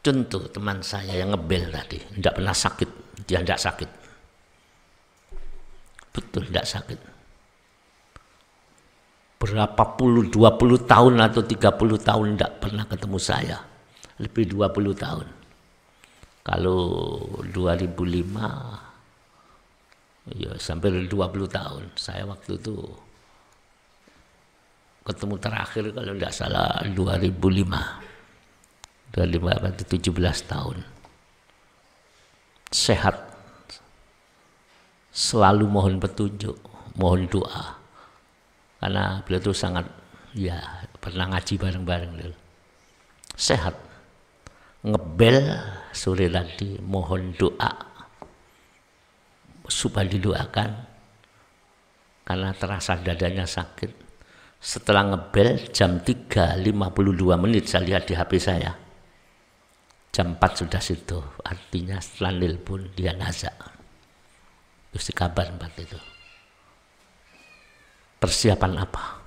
Contoh teman saya yang ngebel tadi, tidak pernah sakit, dia tidak sakit. Betul, tidak sakit. Berapa puluh, 20 tahun atau 30 tahun tidak pernah ketemu saya. Lebih 20 tahun. Kalau 2005, ya sampai 20 tahun. Saya waktu itu ketemu terakhir kalau tidak salah 2005. 17 tahun. Sehat. Selalu mohon petunjuk, mohon doa. Karena beliau itu sangat, ya pernah ngaji bareng-bareng dulu. Sehat. Ngebel sore tadi, mohon doa. Supaya didoakan. Karena terasa dadanya sakit. Setelah ngebel jam 3.52 menit saya lihat di HP saya. Jam 4 sudah situ, artinya setelah nelpon dia nazak. Terus kabar 4 itu. Persiapan apa?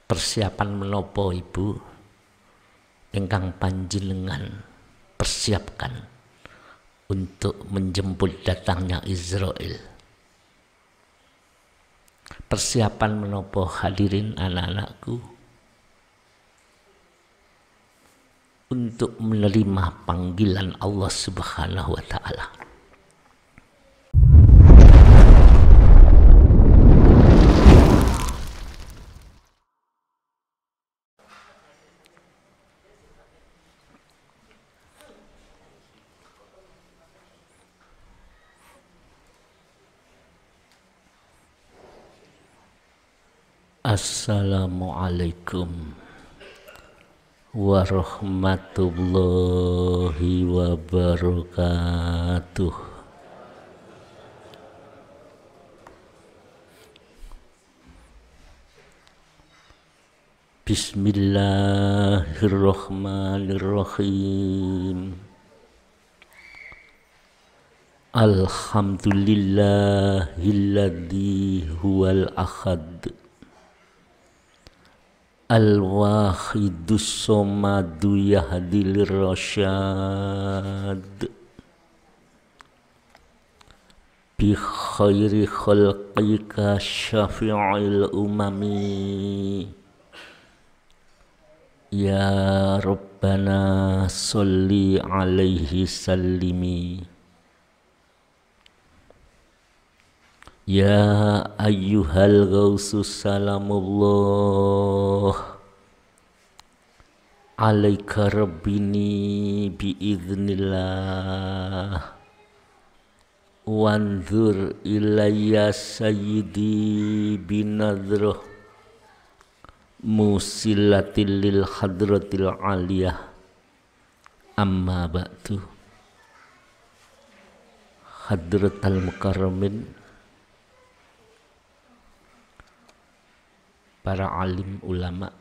Persiapan menopo ibu ingkang panjenengan persiapkan untuk menjemput datangnya Israel. Persiapan menopo hadirin anak-anakku untuk menerima panggilan Allah Subhanahu wa Ta'ala. Assalamualaikum warahmatullahi wabarakatuh. Bismillahirrahmanirrahim. Alhamdulillahilladzi huwal ahad al-wahidus somadu yahdil rasyad bi khairi khalqika syafi'il umami ya Rabbana sholli alaihi sallimi ya ayyuhal ghausus salamullah alaika rabbini biiznillah wanzur ilayya sayyidi binadroh musilatil lil hadratil aliyah amma ba'du. Hadratal mukarramin, para alim ulama,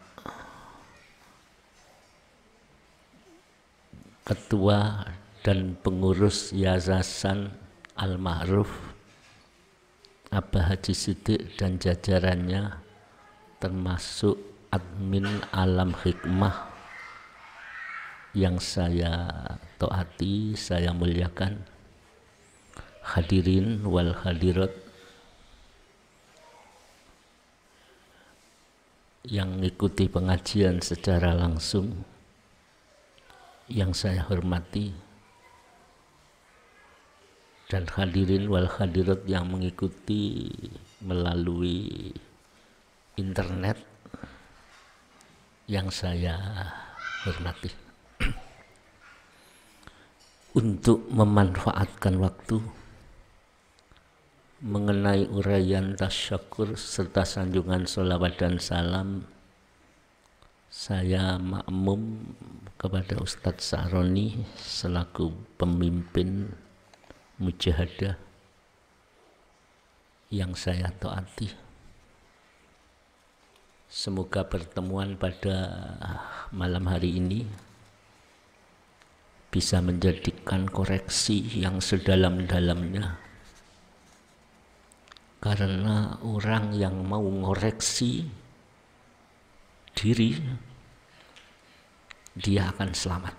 ketua dan pengurus Yayasan Al-Ma'ruf Abah Haji Siddiq dan jajarannya, termasuk admin Alam Hikmah yang saya taati, saya muliakan, hadirin wal hadirat yang mengikuti pengajian secara langsung yang saya hormati, dan hadirin wal hadirat yang mengikuti melalui internet yang saya hormati. Untuk memanfaatkan waktu mengenai uraian tasyakur serta sanjungan sholawat dan salam, saya makmum kepada Ustadz Sa'roni selaku pemimpin mujahadah yang saya taati. Semoga pertemuan pada malam hari ini bisa menjadikan koreksi yang sedalam-dalamnya. Karena orang yang mau ngoreksi diri dia akan selamat.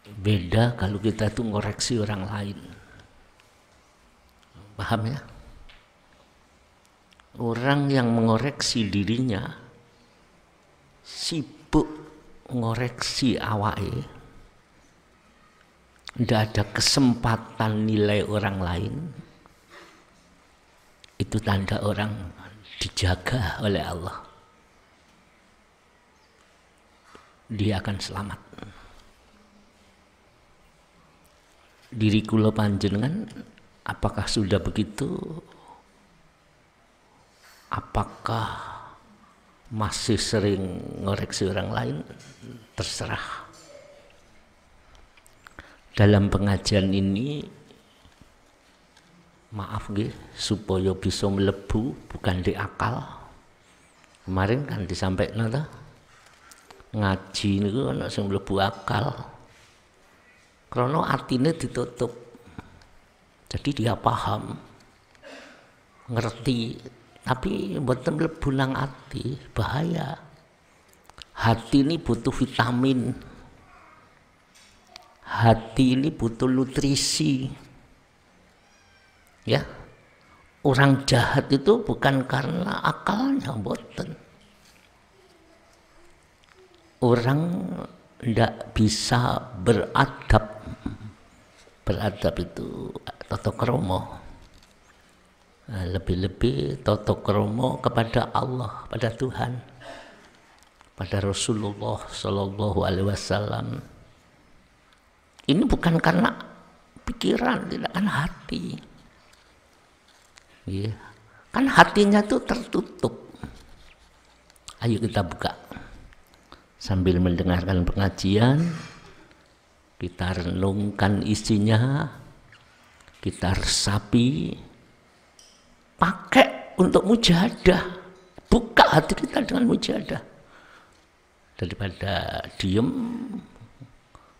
Beda kalau kita itu ngoreksi orang lain. Paham ya? Orang yang mengoreksi dirinya sibuk ngoreksi awake, tidak ada kesempatan nilai orang lain, itu tanda orang dijaga oleh Allah. Dia akan selamat. Diri kula panjenengan apakah sudah begitu? Apakah masih sering ngoreksi orang lain? Terserah. Dalam pengajian ini, maaf nggih, supaya bisa melebu bukan di akal. Kemarin kan disampaikan ta, ngaji niku ana sing mlebu akal. Krana atine ditutup. Jadi dia paham, ngerti, tapi mboten mlebu nang ati, bahaya. Hati ini butuh vitamin. Hati ini butuh nutrisi. Ya. Orang jahat itu bukan karena akalnya, mboten. Orang tidak bisa beradab. Beradab itu tata krama. Lebih-lebih tata krama kepada Allah, pada Tuhan, pada Rasulullah Sallallahu Alaihi Wasallam. Ini bukan karena pikiran, tidak kan hati. Ya. Kan hatinya itu tertutup. Ayo kita buka. Sambil mendengarkan pengajian, kita renungkan isinya, kita resapi, pakai untuk mujahadah. Buka hati kita dengan mujahadah. Daripada diem,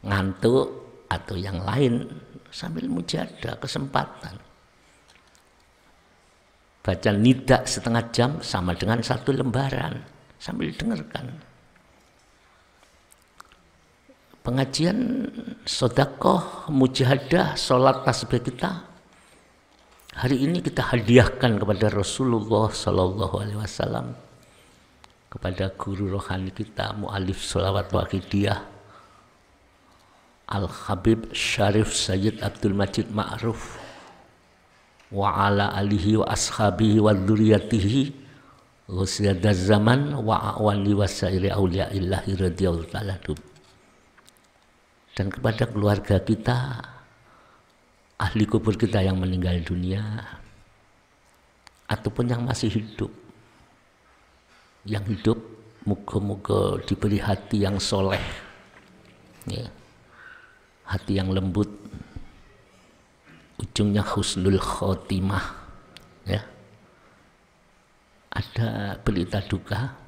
ngantuk, atau yang lain, sambil mujahadah kesempatan. Baca nida setengah jam sama dengan 1 lembaran, sambil dengarkan. Pengajian sedekah, mujahadah, sholat tasbih kita hari ini kita hadiahkan kepada Rasulullah Sallallahu Alaihi Wasallam, kepada guru rohani kita, mu'alif sholawat waqidiyah Al-Habib Syarif Sayyid Abdul Majid Ma'ruf, wa ala alihi wa ashabihi wa dzurriyyatihi ghusyadaz zaman wa awali wa sairi auliya'illahi radhiyallahu ta'ala. Dan kepada keluarga kita, ahli kubur kita yang meninggal dunia, ataupun yang masih hidup. Yang hidup, moga-moga diberi hati yang soleh, ya. Hati yang lembut, ujungnya husnul khotimah, ya. Ada berita duka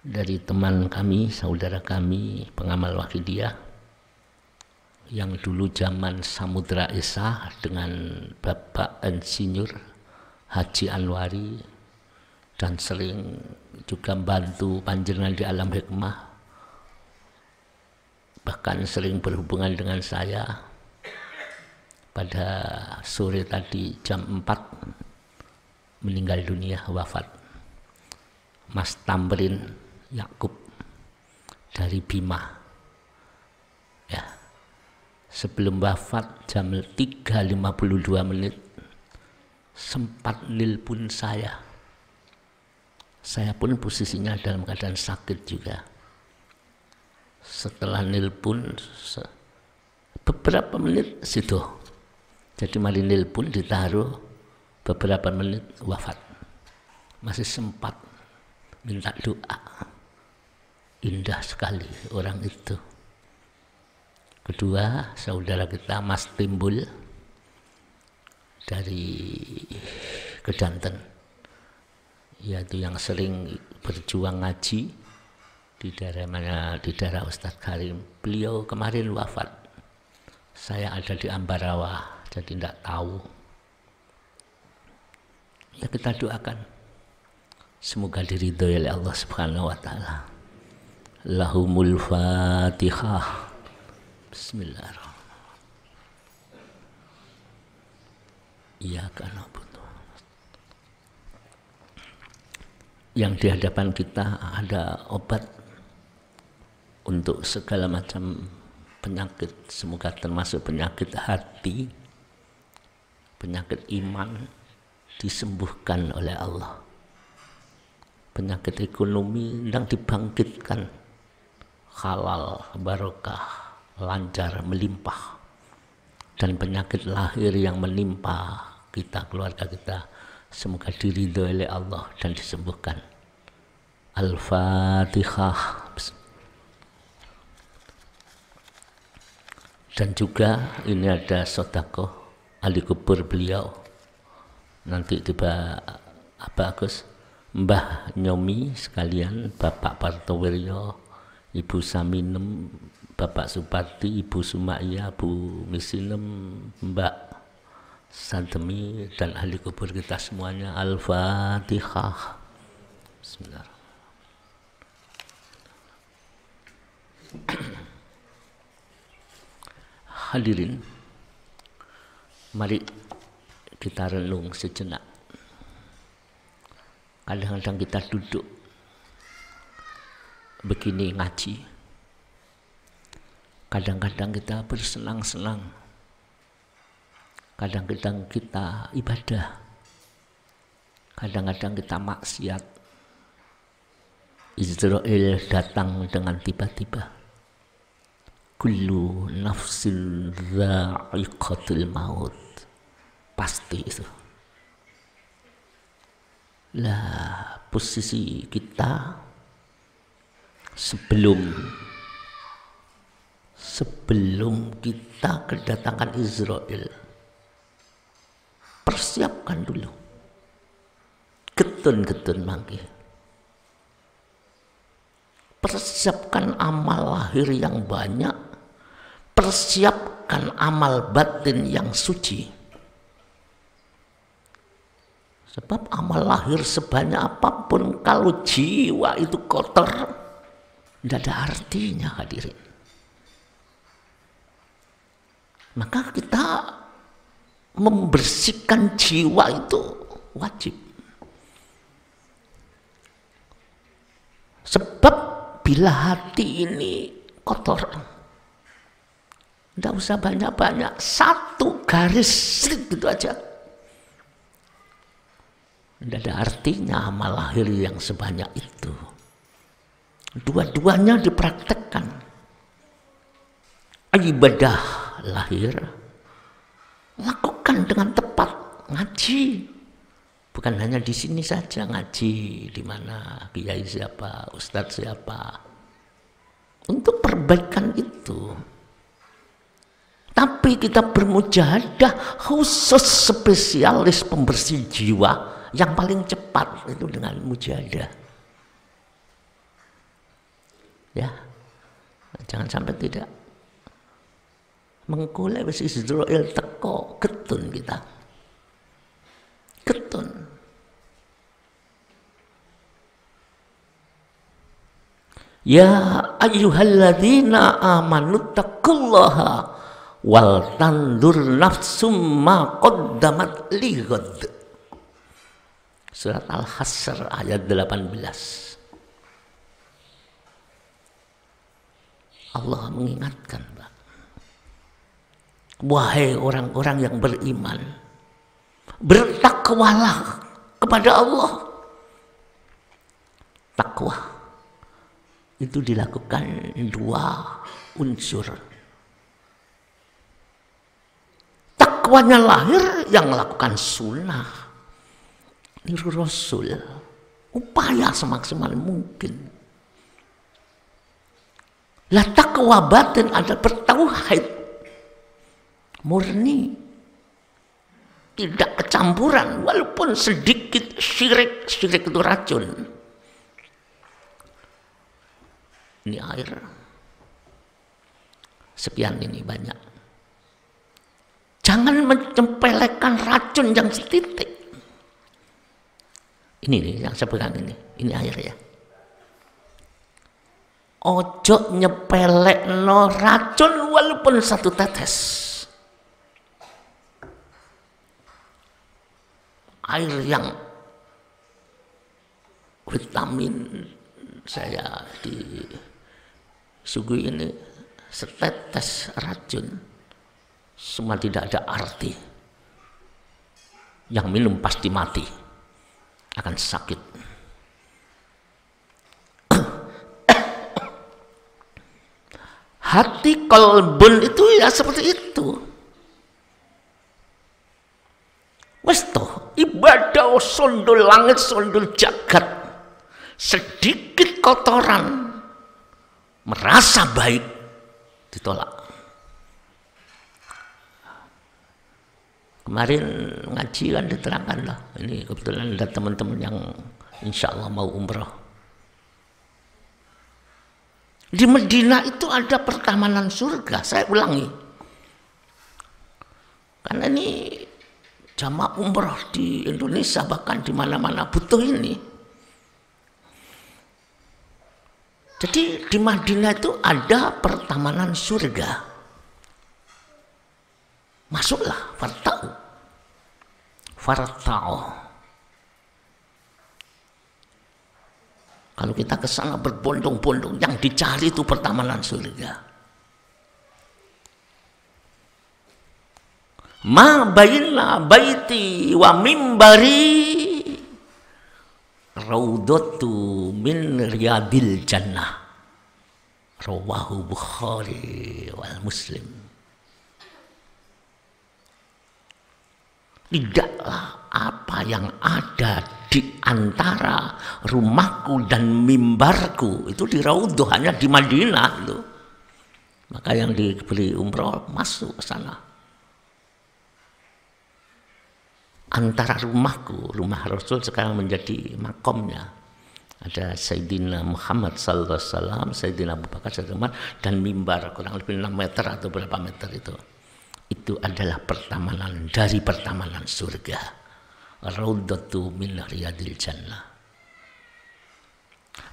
dari teman kami, saudara kami, pengamal waqidiyah, yang dulu zaman Samudra Esa dengan Bapak Insinyur Haji Anwari, dan sering juga bantu panjenengan di alam hikmah, bahkan sering berhubungan dengan saya. Pada sore tadi jam 4 meninggal dunia, wafat, Mas Tamrin Yakub dari Bima. Ya. Sebelum wafat jam 3.52 menit sempat nelpon saya. Saya pun posisinya dalam keadaan sakit juga. Setelah nelpon beberapa menit situ, jadi mari nelpon ditaruh beberapa menit wafat. Masih sempat minta doa. Indah sekali orang itu. Kedua, saudara kita Mas Timbul dari Kedanten, yaitu yang sering berjuang ngaji di daerah mana, di daerah Ustadz Karim. Beliau kemarin wafat. Saya ada di Ambarawa, jadi tidak tahu. Ya kita doakan Semoga diridhoi oleh Allah Subhanahu wa taala. Lahumul Fatihah. Bismillahirrahmanirrahim. Iyyaka na'budu. Yang di hadapan kita ada obat untuk segala macam penyakit, semoga termasuk penyakit hati, penyakit iman disembuhkan oleh Allah. Penyakit ekonomi sedang dibangkitkan, halal, barokah, lancar, melimpah. Dan penyakit lahir yang menimpa kita, keluarga kita, semoga diridhoi oleh Allah dan disembuhkan. Al-Fatihah. Dan juga ini ada sedekah ahli kubur beliau. Nanti tiba apa Agus? Mbah Nyomi sekalian, Bapak Partowiryo, Ibu Saminem, Bapak Supati, Ibu Sumaya, Bu Misinem, Mbak Sademi, dan ahli kubur kita semuanya. Al-Fatihah. Bismillahirrahmanirrahim. Hadirin, mari kita renung sejenak. Kadang-kadang kita duduk begini ngaji, kadang-kadang kita bersenang-senang, kadang-kadang kita ibadah, kadang-kadang kita maksiat. Israel datang dengan tiba-tiba. Kullu nafsin dha'iqatul maut. Pasti itu. Lah, posisi kita sebelum kita kedatangan Israel, persiapkan dulu. Getun-getun mangke. Persiapkan amal lahir yang banyak, persiapkan amal batin yang suci. Sebab amal lahir sebanyak apapun kalau jiwa itu kotor, tidak ada artinya, hadirin. Maka kita membersihkan jiwa itu wajib. Sebab bila hati ini kotor, tidak usah banyak-banyak, satu garis gitu aja. Tidak ada artinya amal lahir yang sebanyak itu. Dua-duanya dipraktekkan. Ibadah lahir, lakukan dengan tepat, ngaji. Bukan hanya di sini saja ngaji, di mana kiai siapa, ustadz siapa. Untuk perbaikan itu. Tapi kita bermujahadah khusus spesialis pembersih jiwa. Yang paling cepat itu dengan mujahadah. Ya, jangan sampai tidak. Mengkulai wis Israel teko, getun kita. Getun. Ya ayyuhalladzina amanu taqullaha wal tandur nafsum ma qaddamat lighad. Surat Al-Hasr ayat 18. Allah mengingatkan, Pak. Wahai orang-orang yang beriman, bertakwalah kepada Allah. Takwa itu dilakukan dua unsur. Takwanya lahir yang melakukan sunnah. Niru Rasul, upaya semaksimal mungkin. Lah takwa batin ada bertauhid, murni, tidak kecampuran, walaupun sedikit syirik itu racun. Ini air, sekian ini banyak. Jangan menyepelekan racun yang setitik. Ini nih yang saya pegang ini air ya. Ojo nyepelekno racun walaupun satu tetes. Air yang vitamin saya disuguhi ini setetes racun, semua tidak ada arti. Yang minum pasti mati, akan sakit. Hati kolbun itu ya seperti itu. Wes toh, ibadah sondul langit, sondul jagat. Sedikit kotoran merasa baik ditolak. Kemarin ngaji kan diterangkan lah. Ini kebetulan ada teman-teman yang insya Allah mau umroh. Di Medina itu ada pertamanan surga, saya ulangi. Karena ini jamaah umroh di Indonesia bahkan di mana-mana butuh ini. Jadi di Madinah itu ada pertamanan surga. Masuklah, farta'u. Kalau kita ke sana berbondong-bondong, yang dicari itu pertamanan surga. Ma baina baiti wa mimbari raudhatu min riyadil jannah. Rawahu Bukhari wal Muslim. Tidaklah apa yang ada di antara rumahku dan mimbarku itu di Raudhah, hanya di Madinah itu. Maka yang diberi umroh masuk ke sana. Antara rumahku, rumah Rasul sekarang menjadi makomnya. Ada Sayyidina Muhammad sallallahu alaihi wasallam, Sayyidina Abu Bakar, Sayyidina Umar, dan mimbar kurang lebih 6 meter atau berapa meter itu. Itu adalah pertamanan dari pertamanan surga. Raudhatu min riyadil jannah.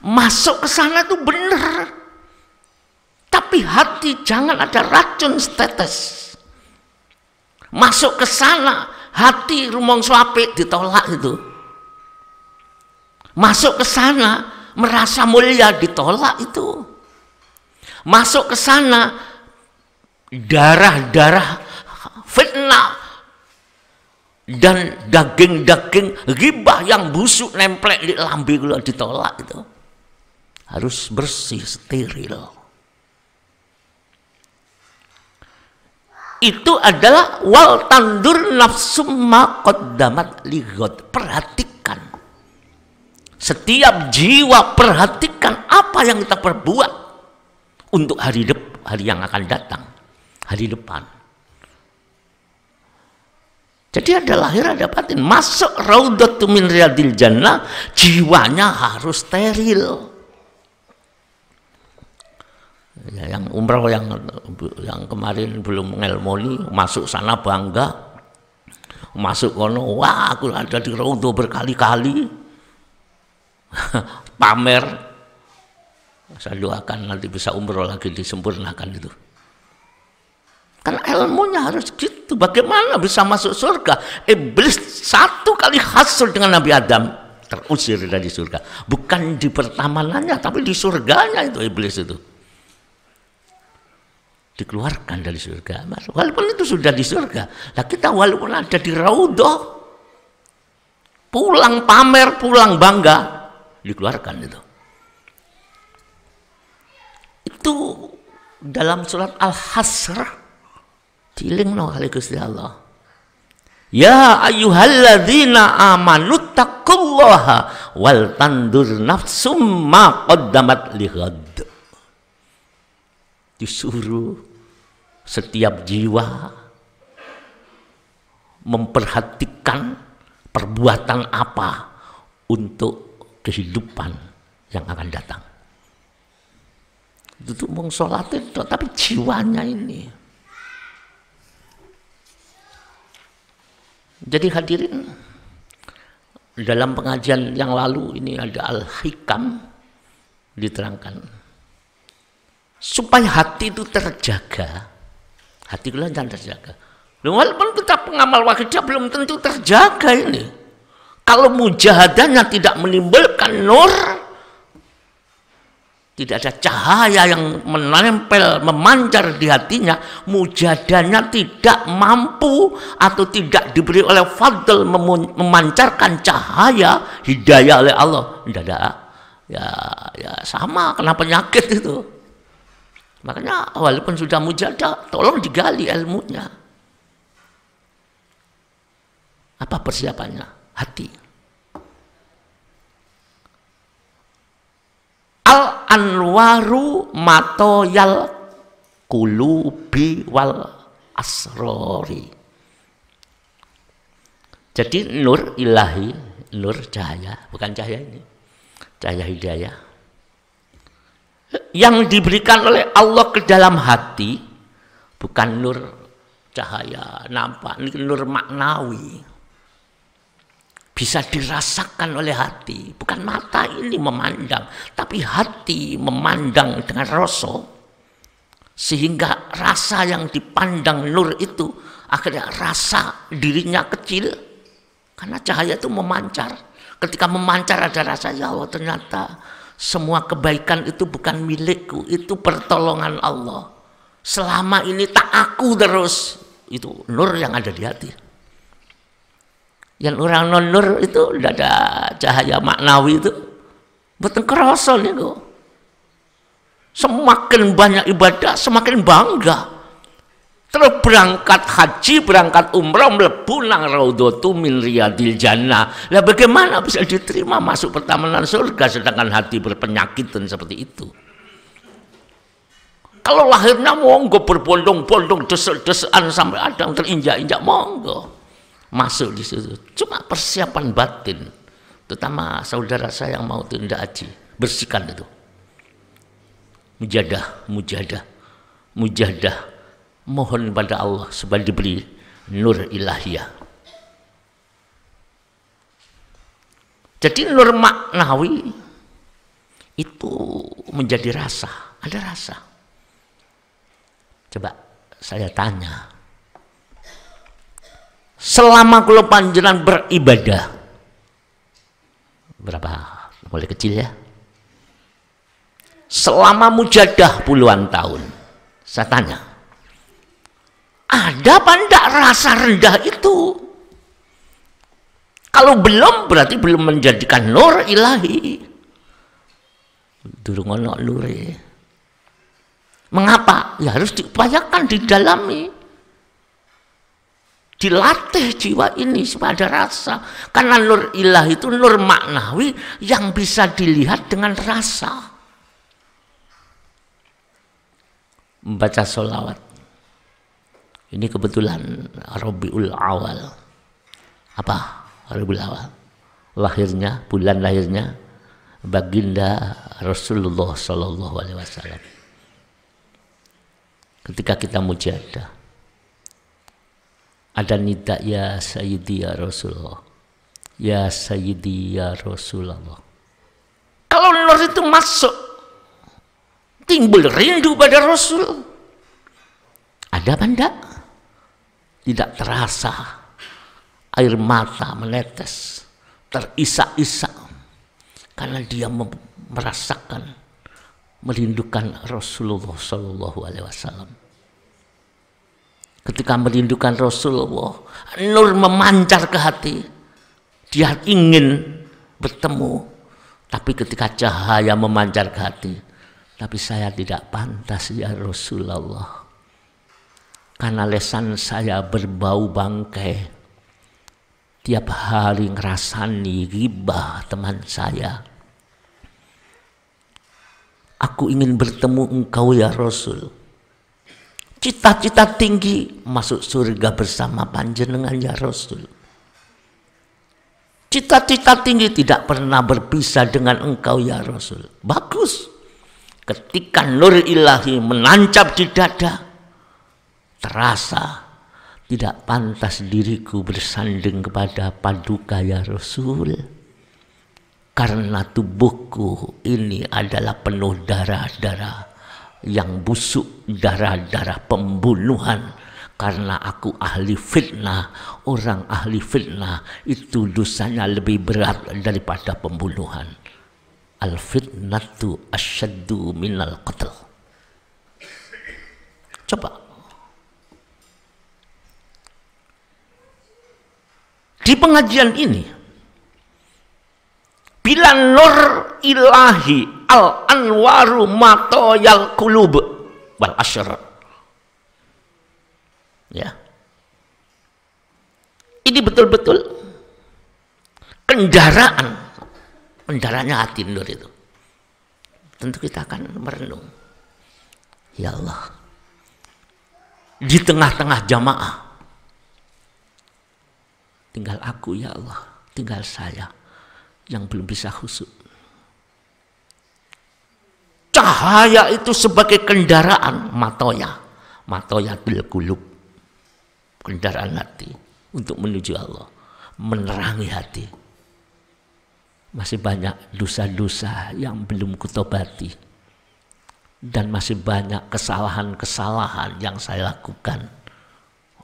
Masuk ke sana tuh benar. Tapi hati jangan ada racun setetes. Masuk ke sana hati rumongso apik ditolak itu. Masuk ke sana merasa mulia ditolak itu. Masuk ke sana darah-darah fitnah dan daging-daging ghibah yang busuk nemplek di lambe kula ditolak itu. Harus bersih, steril. Itu adalah wal tandur nafsum ma qaddamat lighad. Perhatikan. Setiap jiwa perhatikan apa yang kita perbuat untuk hari yang akan datang, hari depan. Jadi ada lahir ada batin. Masuk raudhatu min riyadil jannah, jiwanya harus steril. Ya, yang umroh yang kemarin belum ngelmoni masuk sana bangga. Masuk kono, wah aku ada di Raudhah berkali-kali. Pamer. Saya doakan nanti bisa umroh lagi disempurnakan itu. Kan ilmunya harus gitu. Bagaimana bisa masuk surga? Iblis 1 kali hasil dengan Nabi Adam, terusir dari surga. Bukan di pertamanannya, tapi di surganya itu iblis itu. Dikeluarkan dari surga. Walaupun itu sudah di surga. Nah kita walaupun ada di Raudhah, pulang pamer, pulang bangga, dikeluarkan itu. Itu dalam surat Al-Hasr. Dilingno kali Gusti Allah. Ya ayyuhalladzina amanu taqullaha wal tandur nafsum ma qaddamat lighad. Disuruh setiap jiwa memperhatikan perbuatan apa untuk kehidupan yang akan datang. Itu mau sholat itu, tapi jiwanya ini. Jadi hadirin, dalam pengajian yang lalu ini ada Al-Hikam diterangkan supaya hati itu terjaga, hati kita terjaga. Walaupun kita pengamal wakidah belum tentu terjaga ini. Kalau mujahadahnya tidak menimbulkan nur, tidak ada cahaya yang menempel, memancar di hatinya, mujahadahnya tidak mampu atau tidak diberi oleh fadl memancarkan cahaya hidayah oleh Allah. Tidak ada, ya sama kena penyakit itu. Makanya walaupun sudah mujahadah, tolong digali ilmunya. Apa persiapannya? Hati. Al-anwaru matoyal kulubi wal asrori. Jadi nur ilahi, nur cahaya, bukan cahaya ini, cahaya hidayah yang diberikan oleh Allah ke dalam hati, bukan nur cahaya nampak, ini nur maknawi. Bisa dirasakan oleh hati, bukan mata ini memandang, tapi hati memandang dengan rasa, sehingga rasa yang dipandang nur itu akhirnya rasa dirinya kecil, karena cahaya itu memancar. Ketika memancar ada rasa, ya Allah ternyata semua kebaikan itu bukan milikku, itu pertolongan Allah. Selama ini tak aku terus, itu nur yang ada di hati. Yang orang non-nur itu tidak ada cahaya maknawi itu, betul kerasa nih kok. Semakin banyak ibadah, semakin bangga. Terus berangkat haji, berangkat umrah, mlebu nang raudhatu min riyadil jannah. Lah bagaimana bisa diterima masuk pertamanan surga sedangkan hati berpenyakit dan seperti itu? Kalau lahirnya monggo berbondong-bondong, desek-desekan sampai ada yang terinjak-injak, monggo masuk di situ. Cuma persiapan batin, terutama saudara saya yang mau tindak haji, bersihkan itu. Mujahadah, mohon pada Allah supaya diberi nur ilahiyah. Jadi nur maknawi itu menjadi rasa, ada rasa. Coba saya tanya, selama kula panjenengan beribadah berapa, mulai kecil ya, selama mujahadah puluhan tahun, saya tanya, ada apa enggak rasa rendah itu? Kalau belum, berarti belum menjadikan nur ilahi. Durung ono nure. Mengapa? Ya harus diupayakan, didalami, dilatih jiwa ini supaya ada rasa. Karena nur ilahi itu nur maknawi yang bisa dilihat dengan rasa. Membaca sholawat, ini kebetulan Rabiul Awal. Apa Rabiul Awal? Lahirnya, bulan lahirnya baginda Rasulullah Sallallahu Alaihi Wasallam. Ketika kita mujahadah, ada nida, ya Sayyidi ya Rasulullah, ya Sayyidi ya Rasulullah. Kalau nur itu masuk, timbul rindu pada Rasul. Ada apa enggak? Tidak terasa, air mata menetes, terisak-isak, karena dia merasakan, merindukan Rasulullah Sallallahu Alaihi Wasallam. Ketika merindukan Rasulullah, nur memancar ke hati. Dia ingin bertemu, tapi ketika cahaya memancar ke hati, tapi saya tidak pantas ya Rasulullah, karena lesan saya berbau bangkai. Tiap hari ngerasani ghibah teman saya. Aku ingin bertemu engkau ya Rasul. Cita-cita tinggi masuk surga bersama panjenengan ya Rasul. Cita-cita tinggi tidak pernah berpisah dengan engkau ya Rasul. Bagus. Ketika nur ilahi menancap di dada, terasa Tidak pantas diriku bersanding kepada paduka ya Rasul, karena tubuhku ini adalah penuh darah-darah yang busuk, darah-darah pembunuhan. Karena aku ahli fitnah, orang ahli fitnah itu dosanya lebih berat daripada pembunuhan. Al-fitnatu asyaddu minal qatl. Coba. Di pengajian ini, bila nur ilahi al-anwaru matoyal kulub wal asyar. Ya. Ini betul-betul kendaraannya hati nur itu. Tentu kita akan merenung. Ya Allah, di tengah-tengah jamaah tinggal aku ya Allah, tinggal saya yang belum bisa khusyuk. Cahaya itu sebagai kendaraan matoya bil qulub, kendaraan hati untuk menuju Allah, menerangi hati. Masih banyak dosa-dosa yang belum kutobati, dan masih banyak kesalahan-kesalahan yang saya lakukan.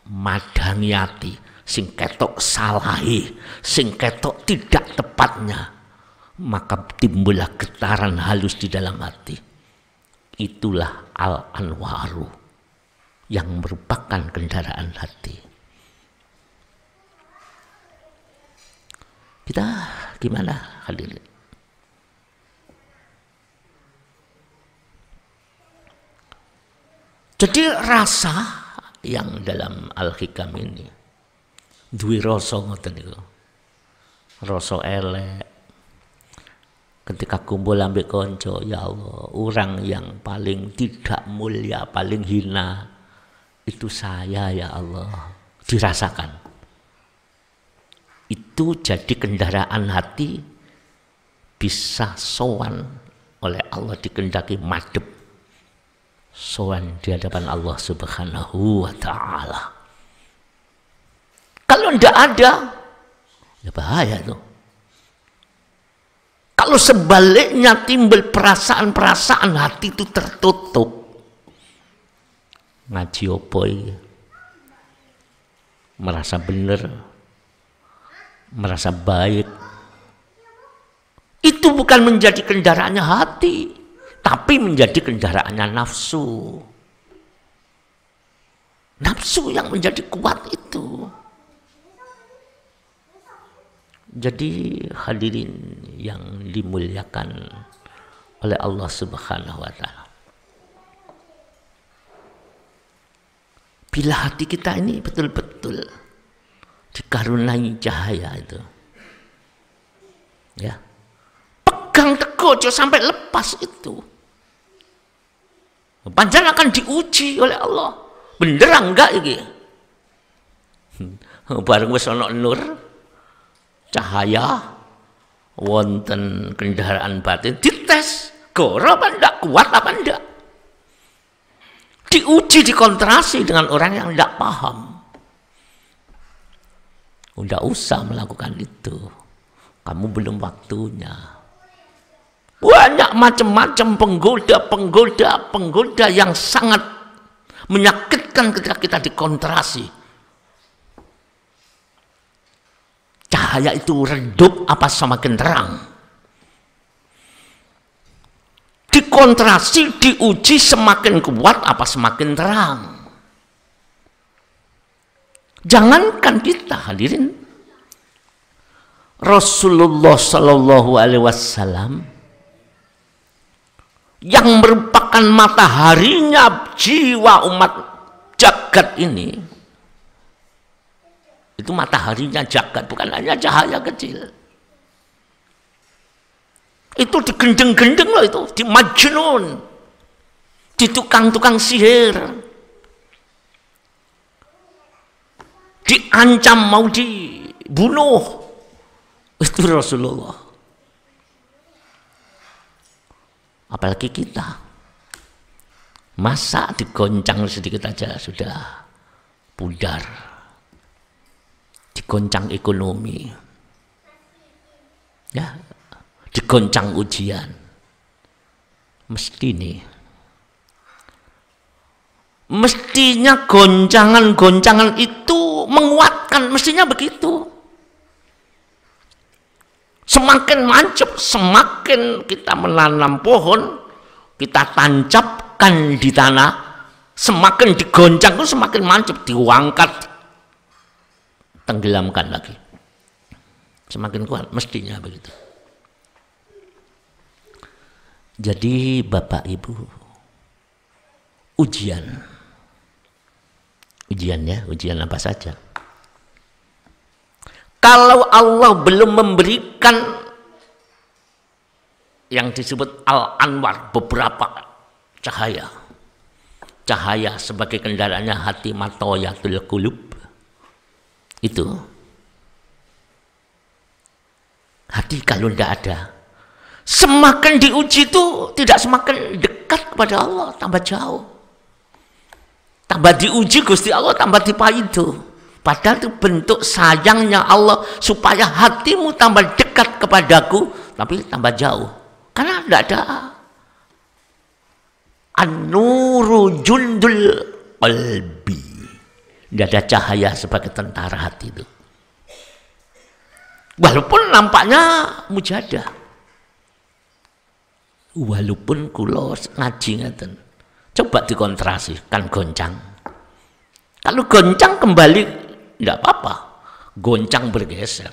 Madangi hati, sing ketok salahi, sing ketok tidak tepatnya, maka timbullah getaran halus di dalam hati. Itulah al-anwaru yang merupakan kendaraan hati. Kita gimana hadirin? Jadi rasa yang dalam Al-Hikam ini duwe rasa ngoten niku. Rasa elek. Ketika kumpul ambek konco, ya Allah, orang yang paling tidak mulia, paling hina itu saya ya Allah. Dirasakan. Itu jadi kendaraan hati, bisa sowan oleh Allah, dikendaki madhep sowan di hadapan Allah Subhanahu wa ta'ala. Kalau tidak ada, ya bahaya tuh. Kalau sebaliknya timbul perasaan-perasaan hati itu tertutup, ngaji opo iki, merasa benar, merasa baik, itu bukan menjadi kendaraannya hati, tapi menjadi kendaraannya nafsu. Nafsu yang menjadi kuat itu. Jadi hadirin yang dimuliakan oleh Allah Subhanahu wa ta'ala, bila hati kita ini betul-betul dikaruniai cahaya itu, ya, pegang teguh, jangan sampai lepas itu. Panjang akan diuji oleh Allah. Bener enggak iki? Bareng wis ana nur, cahaya, wonten kendaraan batin, dites, goro apa enggak, kuat apa enggak. Diuji, dikontrasi dengan orang yang enggak paham. Enggak usah melakukan itu. Kamu belum waktunya. Banyak macam-macam penggoda yang sangat menyakitkan ketika kita dikontrasi. Cahaya itu redup apa semakin terang. Dikontrasi, diuji, semakin kuat apa semakin terang. Jangankan kita hadirin, Rasulullah Shallallahu Alaihi Wasallam yang merupakan mataharinya jiwa umat jagat ini, itu mataharinya jagat, bukan hanya cahaya kecil. Itu digendeng-gendeng loh, itu di Majnun, di tukang-tukang sihir, diancam mau dibunuh, itu Rasulullah. Apalagi kita, masa digoncang sedikit aja sudah pudar. digoncang ekonomi, ya, digoncang ujian, mestinya goncangan-goncangan itu menguatkan, mestinya begitu. Semakin mancep, semakin kita menanam pohon, kita tancapkan di tanah, semakin digoncang itu semakin mancep, diangkat, tenggelamkan lagi, semakin kuat, mestinya begitu. Jadi Bapak Ibu, ujian ya, ujian apa saja. Kalau Allah belum memberikan yang disebut al-anwar, beberapa cahaya sebagai kendaraannya hati, matoyatul qulub, itu hati kalau tidak ada, semakin diuji itu tidak semakin dekat kepada Allah, tambah jauh. Tambah diuji Gusti Allah, tambah dipaido. Padahal itu bentuk sayangnya Allah supaya hatimu tambah dekat kepadaku, tapi tambah jauh. Karena tidak ada an-nuru jundul qalbi, tidak ada cahaya sebagai tentara hati itu. Walaupun nampaknya mujahadah, walaupun kulo ngaji ngeten, coba dikontrasi, kan goncang. Kalau goncang kembali tidak apa-apa, goncang bergeser.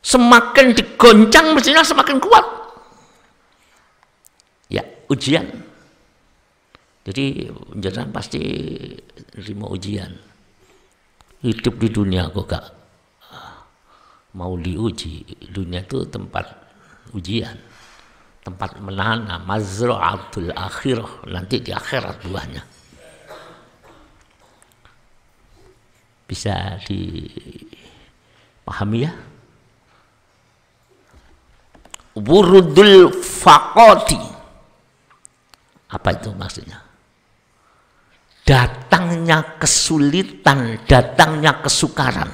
Semakin digoncang mestinya semakin kuat. Ya, ujian. Jadi jangan pasti terima ujian. Hidup di dunia kok gak mau diuji. Dunia itu tempat ujian, tempat menanam, mazra'atul akhirah, nanti di akhirat buahnya. Bisa dipahami ya? Wurudul faqati, apa itu maksudnya? Datangnya kesulitan, datangnya kesukaran.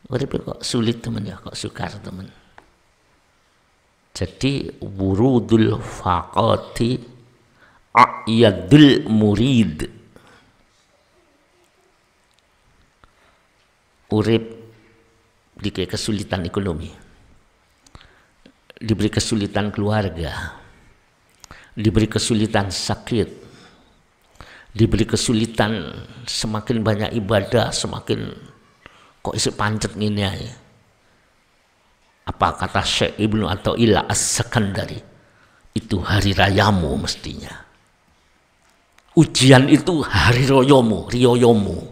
Kok sulit teman ya, kok sukar teman. Jadi wurudul faqati a'yadul murid, urip diberi kesulitan ekonomi, diberi kesulitan keluarga, diberi kesulitan sakit, diberi kesulitan semakin banyak ibadah, semakin kok isi pancet ngene ae. Apa kata Syekh Ibnu Athaillah As-Sakandari, itu hari rayamu mestinya. Ujian itu hari riyoyomu,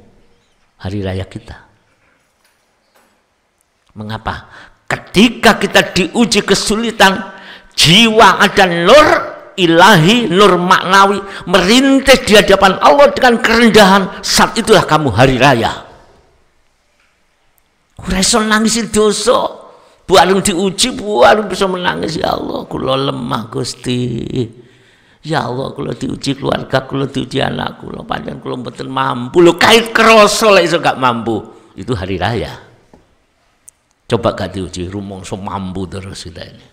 hari raya kita. Mengapa? Ketika kita diuji kesulitan, jiwa ada nur ilahi, nur maknawi, merintis di hadapan Allah dengan kerendahan, saat itulah kamu hari raya. Ora iso nangisi dosa. Buarung diuji, buarung bisa menangis, ya Allah, kula lemah Gusti. Ya Allah, kula diuji keluarga, kula diuji anak kula, panjenengan kula mboten mampu. Lho kait krasa lek iso gak mampu. Itu hari raya. Coba gak diuji, rumangsa mampu terus kita ini.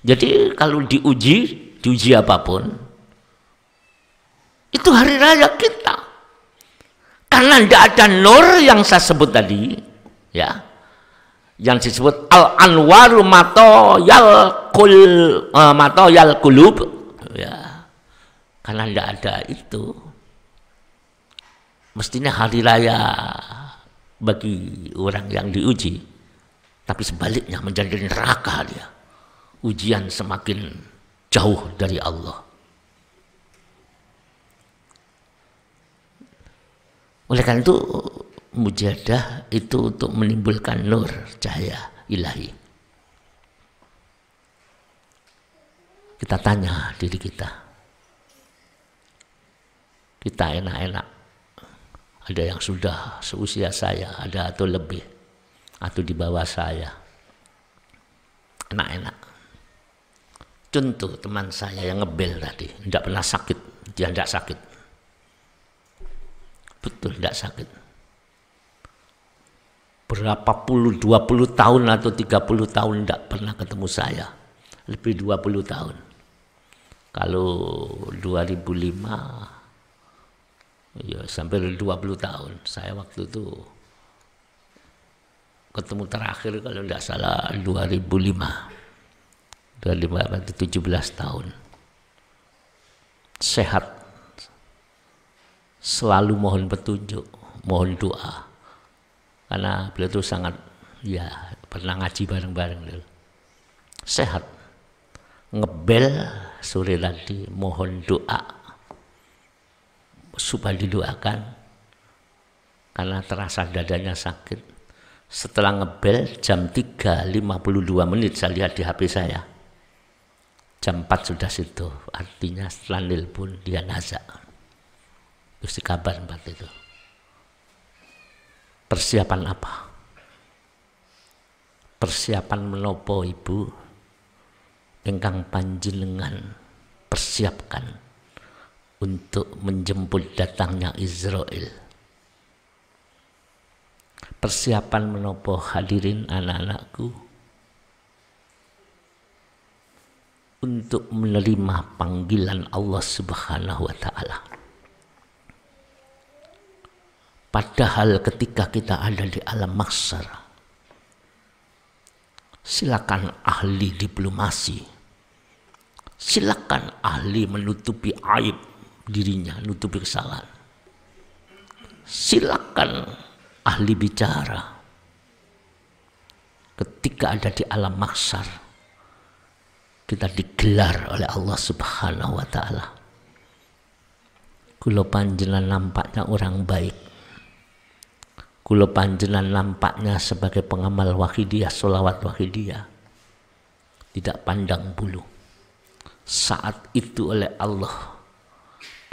Jadi kalau diuji apapun, itu hari raya kita. Karena tidak ada nur yang saya sebut tadi, ya, yang disebut al-anwaru matoyal qulub, ya, karena tidak ada itu, mestinya hari raya bagi orang yang diuji, tapi sebaliknya menjadi neraka dia. Ujian semakin jauh dari Allah. Oleh karena itu mujahadah itu untuk menimbulkan nur, cahaya ilahi. Kita tanya diri kita enak-enak, ada yang sudah seusia saya, ada atau lebih, atau di bawah saya, enak-enak. Contoh teman saya yang ngebel tadi, tidak pernah sakit, dia tidak sakit, betul tidak sakit. Berapa puluh, 20 tahun atau 30 tahun tidak pernah ketemu saya. Lebih 20 tahun. Kalau 2005, ya sampai 20 tahun. Saya waktu itu ketemu terakhir kalau tidak salah 2005. 2005 itu 17 tahun. Sehat. Selalu mohon petunjuk, mohon doa. Karena beliau itu sangat, ya pernah ngaji bareng-bareng dulu. Sehat. Ngebel sore tadi, mohon doa. Supaya didoakan. Karena terasa dadanya sakit. Setelah ngebel jam 3.52 menit saya lihat di HP saya. Jam 4 sudah situ. Artinya setelah nelpon dia nazak. Terus kabar 4 itu. Persiapan apa? Persiapan menopo ibu ingkang panjenengan persiapkan untuk menjemput datangnya Israel. Persiapan menopo hadirin anak-anakku untuk menerima panggilan Allah Subhanahu wa Ta'ala. Padahal ketika kita ada di alam mahsyar, silakan ahli diplomasi, silakan ahli menutupi aib dirinya, menutupi kesalahan, silakan ahli bicara. Ketika ada di alam mahsyar, kita digelar oleh Allah Subhanahu wa Ta'ala. Kula panjenengan nampaknya orang baik. Kula panjenengan nampaknya sebagai pengamal wahidiyah, sholawat wahidiyah. Tidak pandang bulu. Saat itu oleh Allah,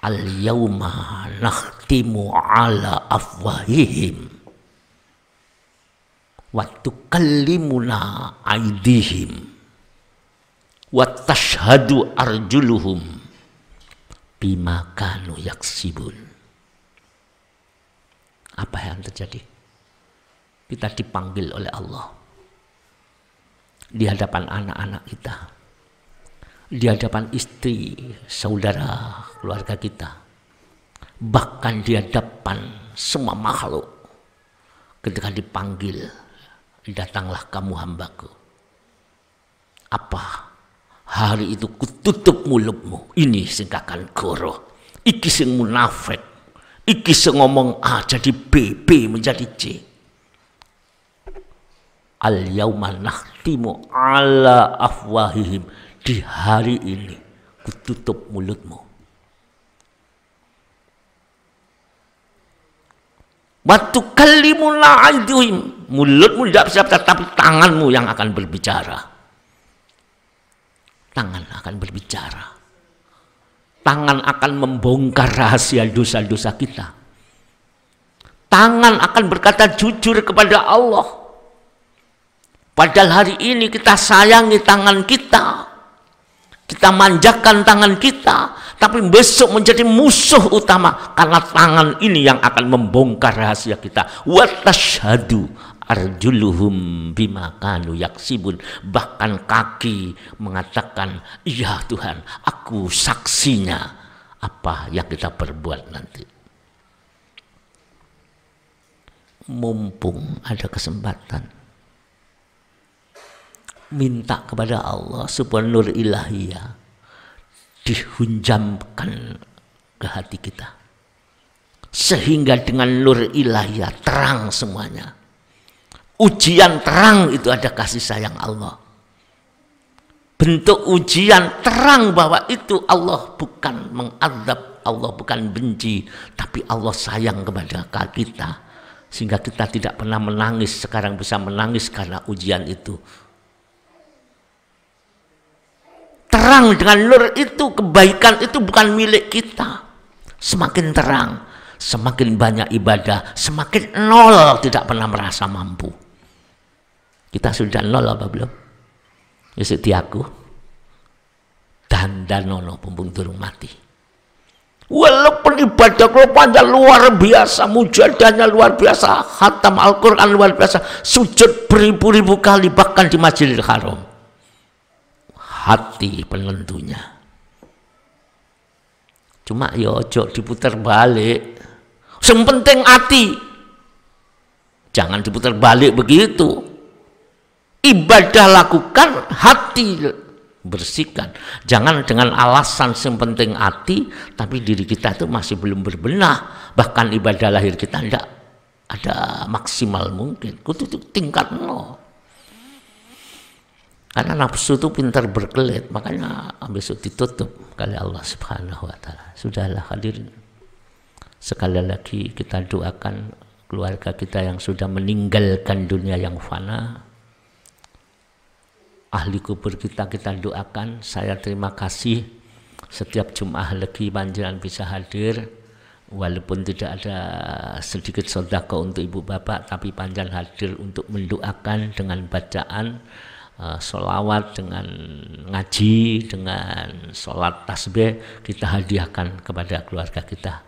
al-yawma nakhtimu ala afwahihim wa tukallimuna aydihim wa tashhadu arjuluhum bima kanu yaksibun. Apa yang terjadi? Kita dipanggil oleh Allah di hadapan anak-anak kita, di hadapan istri, saudara, keluarga kita, bahkan di hadapan semua makhluk. Ketika dipanggil, datanglah kamu hambaku. Apa? Hari itu kututup mulutmu. Ini singkakan goro. Iki sing munafik. Iki sing ngomong A jadi B, B menjadi C. Al-yawma nakhtimu ala afwahihim. Di hari ini kututup mulutmu. Wa tukallimuna aydihim. Mulutmu tidak bisa, tapi tanganmu yang akan berbicara. Tangan akan berbicara. Tangan akan membongkar rahasia dosa-dosa kita. Tangan akan berkata jujur kepada Allah. Padahal hari ini kita sayangi tangan kita. Kita manjakan tangan kita. Tapi besok menjadi musuh utama. Karena tangan ini yang akan membongkar rahasia kita. Wa tashhadu arjuluhum bima kanu yaksibun. Bahkan kaki mengatakan, iya Tuhan, aku saksinya apa yang kita perbuat nanti. Mumpung ada kesempatan, minta kepada Allah supaya nur ilahiyah dihunjamkan ke hati kita, sehingga dengan nur ilahiyah terang semuanya. Ujian terang itu ada kasih sayang Allah. Bentuk ujian terang bahwa itu Allah bukan mengadab, Allah bukan benci, tapi Allah sayang kepada kita. Sehingga kita tidak pernah menangis, sekarang bisa menangis karena ujian itu. Terang dengan nur itu, kebaikan itu bukan milik kita. Semakin terang, semakin banyak ibadah, semakin nol, tidak pernah merasa mampu. Kita sudah nol apa belum? Yusuk diaku dandanono pumpung durung mati. Walaupun lakukan ibadah kalau panjang luar biasa, mujadahnya luar biasa, khatam Al-Quran luar biasa, sujud beribu-ribu kali bahkan di Masjidil Haram. Hati penentunya. Cuma ya ojo diputar balik. Yang penting hati. Jangan diputar balik begitu. Ibadah lakukan, hati bersihkan. Jangan dengan alasan yang penting hati, tapi diri kita itu masih belum berbenah. Bahkan ibadah lahir kita tidak ada maksimal mungkin. Itu tingkat 0. Karena nafsu itu pintar berkelit, makanya besok ditutup oleh Allah Subhanahu wa Ta'ala. Sudahlah hadirin. Sekali lagi kita doakan keluarga kita yang sudah meninggalkan dunia yang fana. Ahli kubur kita doakan. Saya terima kasih setiap Jumat lagi panjenengan bisa hadir, walaupun tidak ada sedikit sedekah untuk ibu bapak, tapi panjenengan hadir untuk mendoakan dengan bacaan sholawat, dengan ngaji, dengan sholat tasbih, kita hadiahkan kepada keluarga kita.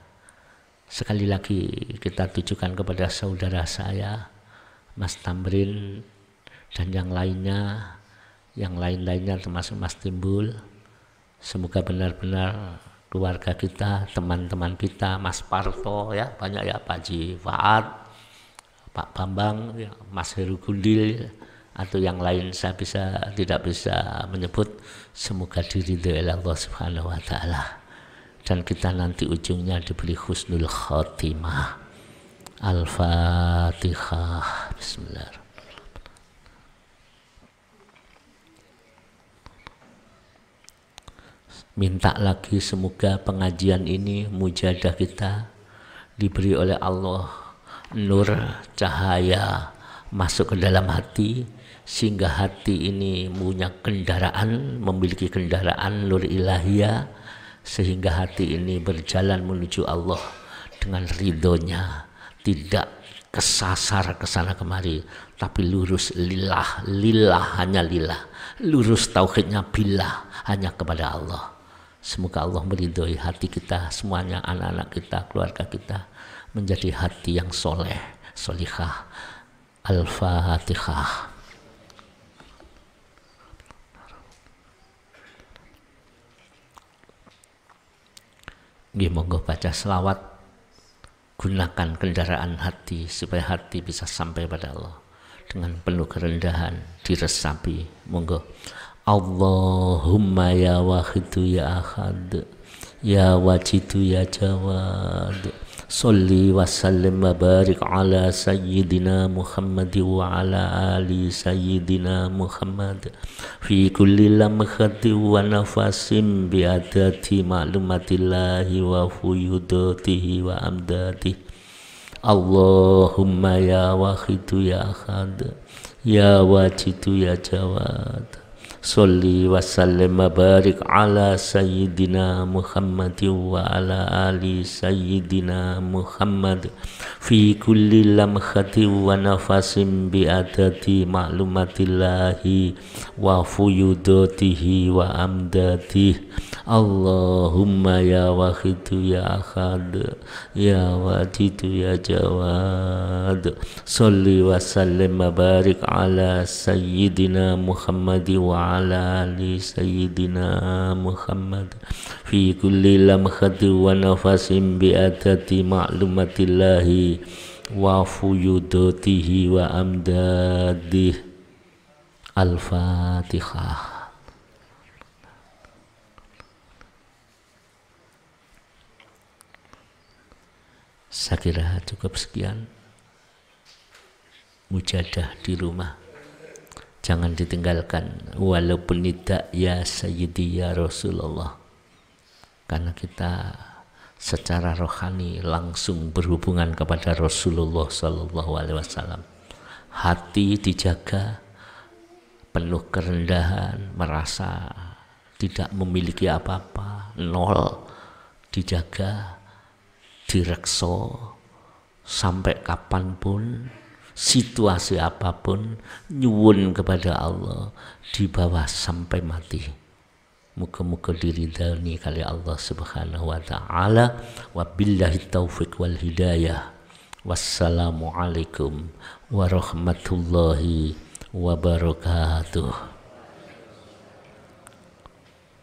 Sekali lagi kita tujukan kepada saudara saya Mas Tamrin dan yang lain-lainnya termasuk Mas Timbul. Semoga benar-benar keluarga kita, teman-teman kita, Mas Parto ya, banyak ya, Pak Ji Faat, Pak Bambang, ya, Mas Heru Gundil, atau yang lain saya tidak bisa menyebut. Semoga diridhoi oleh Allah Subhanahu wa Ta'ala dan kita nanti ujungnya diberi husnul khotimah. Al-Fatihah. Bismillahirrahmanirrahim. Minta lagi semoga pengajian ini, mujadah kita diberi oleh Allah nur cahaya masuk ke dalam hati, sehingga hati ini punya kendaraan, memiliki kendaraan nur ilahiyah, sehingga hati ini berjalan menuju Allah dengan ridhonya, tidak kesasar kesana kemari, tapi lurus lillah, hanya lillah, lurus tauhidnya billah, hanya kepada Allah. Semoga Allah meridhoi hati kita semuanya, anak-anak kita, keluarga kita menjadi hati yang soleh, solihah. Al-Fatihah. Monggo baca selawat, gunakan kendaraan hati supaya hati bisa sampai pada Allah dengan penuh kerendahan, diresapi. Monggo. Allahumma ya wahidu ya ahad, ya wajidu ya jawad, Salli wa sallim wa barik ala sayyidina Muhammad wa ala ali sayyidina Muhammad fi kulli lamhati wa nafasim bi adati ma'lumatillahi wa fuyudatihi wa amdatihi. Allahumma ya wahidu ya ahad, ya wajidu ya jawad, Salli wa sallim wa barik ala sayyidina Muhammad wa ala ali sayyidina Muhammad fi kulli lamhati wa nafasim bi adati ma'lumatillahi wa fuyudatihi wa amdatihi. Allahumma ya wahidu ya ahad, ya wajidu ya jawad, Salli wa sallim wa barik ala sayyidina Muhammad wa ala ali sayyidina Muhammad fi kulli lamhati wa nafasim bi adati ma'lumatillahi wa fuyudatihi wa amdadihi. Al-Fatihah. Saya kira cukup sekian. Mujadah di rumah jangan ditinggalkan, walaupun tidak ya Sayyidi ya Rasulullah, karena kita secara rohani langsung berhubungan kepada Rasulullah Sallallahu Alaihi Wasallam. Hati dijaga, penuh kerendahan, merasa tidak memiliki apa-apa, nol, dijaga, direkso sampai kapanpun, situasi apapun, nyuwun kepada Allah di bawah sampai mati. muga-muga diridani kali Allah Subhanahu wa taala. Wabillahi taufiq wal hidayah. Wassalamualaikum warahmatullahi wabarakatuh.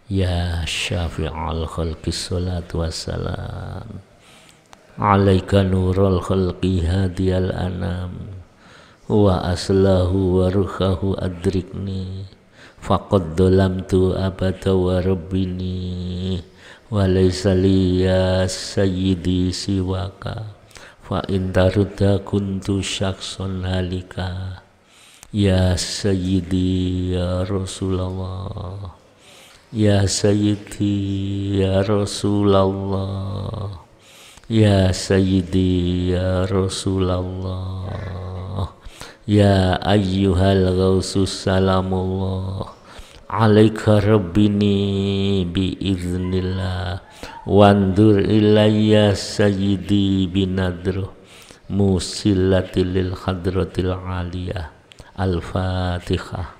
Ya syafi'al khalqi salatu wassalam alaika nurul khalqi hadiyal anam wa aslahu wa ruhahu adrikni faqad dolamtu abada wa rabbini wa laysa li ya sayyidi siwaka fa in tarudda kuntu syakhsan halika ya sayyidi ya Rasulullah ya sayyidi ya Rasulullah ya sayyidi ya Rasulullah ya ayyuhal ghausus salamullah alaika rabbini biiznillah wandur ilayya sayyidi binadruh musillatil lil hadratil aliyah. Al-Fatihah.